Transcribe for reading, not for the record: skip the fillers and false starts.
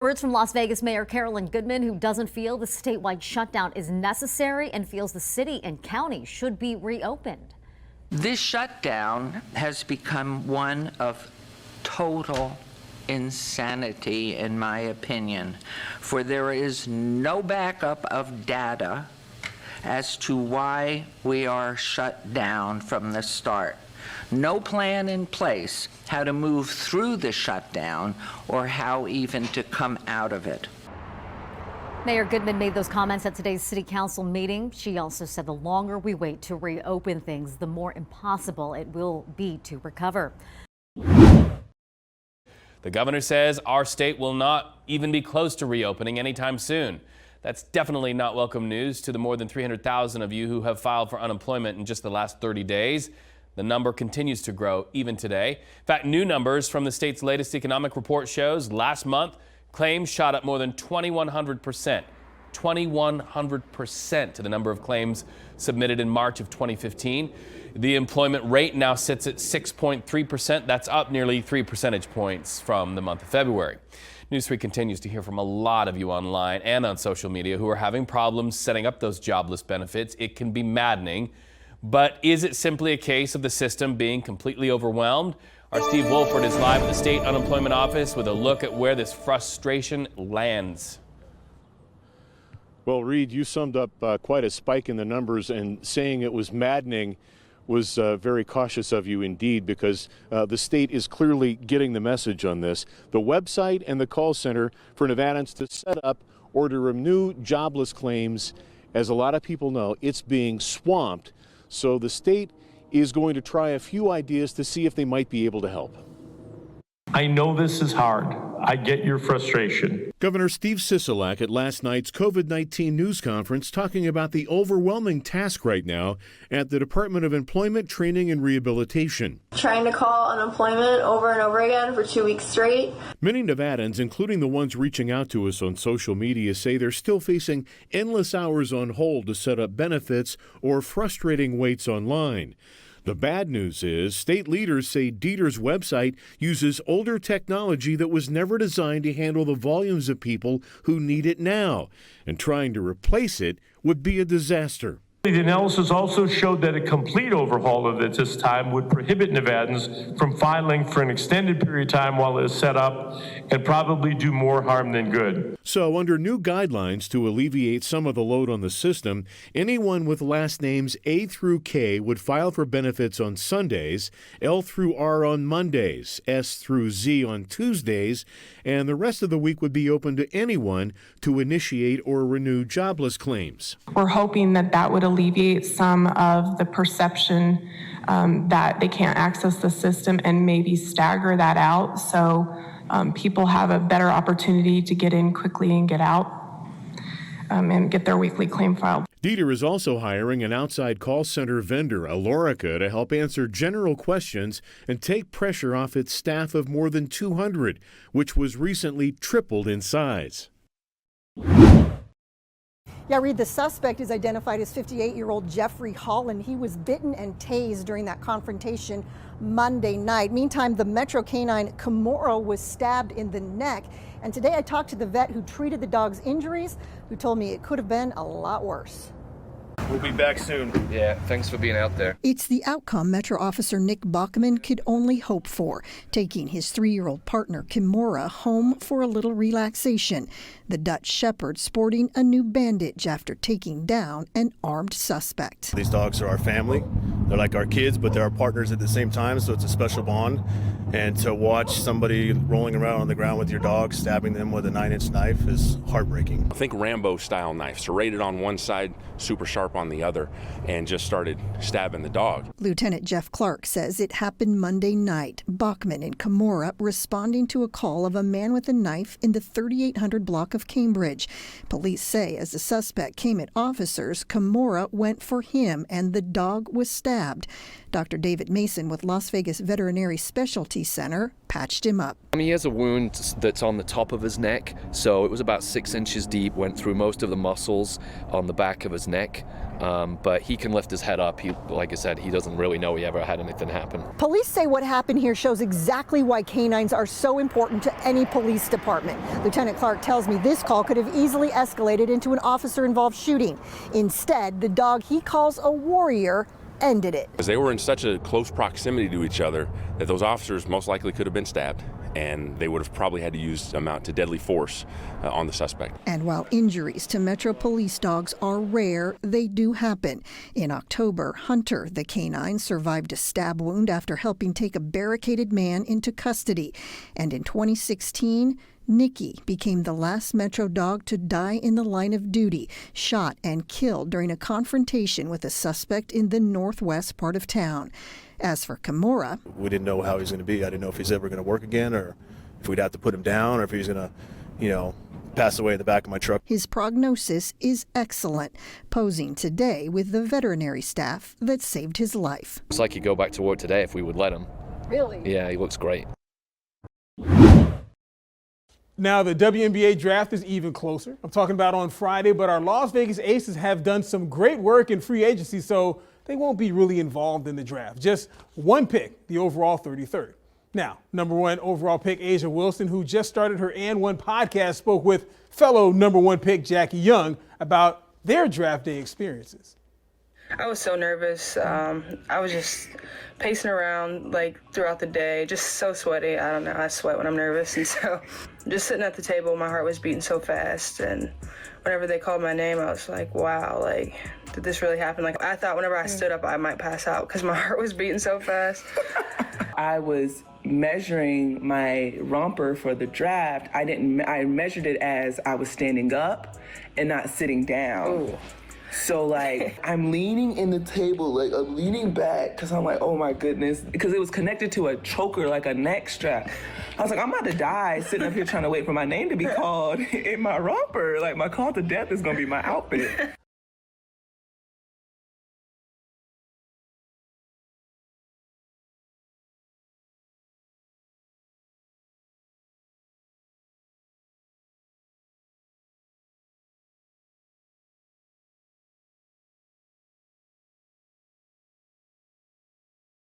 Words from Las Vegas Mayor Goodman, who doesn't feel the statewide shutdown is necessary and feels the city and county should be reopened. This shutdown has become one of total insanity, in my opinion, for there is no backup of data as to why we are shut down from the start. No plan in place how to move through the shutdown or how even to come out of it. Mayor Goodman made those comments at today's city council meeting. She also said the longer we wait to reopen things, the more impossible it will be to recover. The governor says our state will not even be close to reopening anytime soon. That's definitely not welcome news to the more than 300,000 of you who have filed for unemployment in just the last 30 days. The number continues to grow even today. In fact, new numbers from the state's latest economic report shows last month claims shot up more than 2,100%. 2,100% to the number of claims submitted in March of 2015. The employment rate now sits at 6.3%. That's up nearly 3 percentage points from the month of February. News 3 continues to hear from a lot of you online and on social media who are having problems setting up those jobless benefits. It can be maddening. But is it simply a case of the system being completely overwhelmed? Our Steve WOLFORD is live at the state unemployment office with a look at where this frustration lands. Well, Reed, you summed up quite a spike in the numbers, and saying it was maddening was very cautious of you indeed, because the state is clearly getting the message on this. The website and the call center for Nevadans to set up or to renew jobless claims, as a lot of people know, it's being swamped. So the state is going to try a few ideas to see if they might be able to help. I know this is hard. I get your frustration. Governor Steve Sisolak at last night's COVID-19 news conference talking about the overwhelming task right now at the Department of Employment, Training and Rehabilitation. Trying to call unemployment over and over again for 2 weeks straight. Many Nevadans, including the ones reaching out to us on social media, say they're still facing endless hours on hold to set up benefits or frustrating waits online. The bad news is state leaders say Dieter's website uses older technology that was never designed to handle the volumes of people who need it now, and trying to replace it would be a disaster. The analysis also showed that a complete overhaul of it at this time would prohibit Nevadans from filing for an extended period of time while it is set up and probably do more harm than good. So under new guidelines to alleviate some of the load on the system, anyone with last names A through K would file for benefits on Sundays, L through R on Mondays, S through Z on Tuesdays, and the rest of the week would be open to anyone to initiate or renew jobless claims. We're hoping that that would alleviate some of the perception that they can't access the system and maybe stagger that out so people have a better opportunity to get in quickly and get out and get their weekly claim filed. Dieter is also hiring an outside call center vendor, Alorica, to help answer general questions and take pressure off its staff of more than 200, which was recently tripled in size. Yeah, Reed, the suspect is identified as 58-year-old Jeffrey Holland. He was bitten and tased during that confrontation Monday night. Meantime, the Metro canine Kimura was stabbed in the neck. And today I talked to the vet who treated the dog's injuries, who told me it could have been a lot worse. We'll be back soon. Yeah, thanks for being out there. It's the outcome Metro Officer Nick Bachman could only hope for, taking his 3-year-old partner Kimura home for a little relaxation. The Dutch Shepherd sporting a new bandage after taking down an armed suspect. These dogs are our family. They're like our kids, but they're our partners at the same time, so it's a special bond. And to watch somebody rolling around on the ground with your dog, stabbing them with a 9-inch knife is heartbreaking. I think Rambo-style knife, serrated on one side, super sharp on the other, and just started stabbing the dog. Lieutenant Jeff Clark says it happened Monday night. Bachman and Kimura responding to a call of a man with a knife in the 3800 block of Cambridge. Police say as the suspect came at officers, Kimura went for him and the dog was stabbed. Dr. David Mason with Las Vegas Veterinary Specialty Emergency Center patched him up. He has a wound that's on the top of his neck, so it was about 6 inches deep, went through most of the muscles on the back of his neck, but he can lift his head up. Like I said, he doesn't really know he ever had anything happen. Police say what happened here shows exactly why canines are so important to any police department. Lieutenant Clark tells me this call could have easily escalated into an officer-involved shooting. Instead, the dog he calls a warrior ended it. Because they were in such a close proximity to each other that those officers most likely could have been stabbed, and they would have probably had to use amount to deadly force on the suspect. And while injuries to Metro Police dogs are rare, they do happen. In October, Hunter, the canine, survived a stab wound after helping take a barricaded man into custody. And in 2016, Nikki became the last Metro dog to die in the line of duty, shot and killed during a confrontation with a suspect in the northwest part of town. As for Kimura, We didn't know how he was going to be. I didn't know if he's ever going to work again, or if we'd have to put him down, or if he was going to, pass away in the back of my truck. his prognosis is excellent, posing today with the veterinary staff that saved his life. It's like he'd go back to work today if we would let him. Really? Yeah, he looks great. Now, the WNBA draft is even closer. I'm talking about on Friday, but our Las Vegas Aces have done some great work in free agency, so they won't be really involved in the draft. Just one pick, the overall 33rd. Now, number 1 overall pick Asia Wilson, who just started her And One podcast, spoke with fellow number 1 pick Jackie Young about their draft day experiences. I was so nervous. I was just pacing around throughout the day, just so sweaty. I don't know, I sweat when I'm nervous. And so just sitting at the table, my heart was beating so fast. And whenever they called my name, I was like, wow, did this really happen? I thought whenever I stood up, I might pass out because my heart was beating so fast. I was measuring my romper for the draft. I measured it as I was standing up and not sitting down. Ooh. So I'm leaning in the table, I'm leaning back because I'm like, oh my goodness, because it was connected to a choker, like a neck strap. I was like, I'm about to die sitting up here trying to wait for my name to be called in my romper. My call to death is going to be my outfit.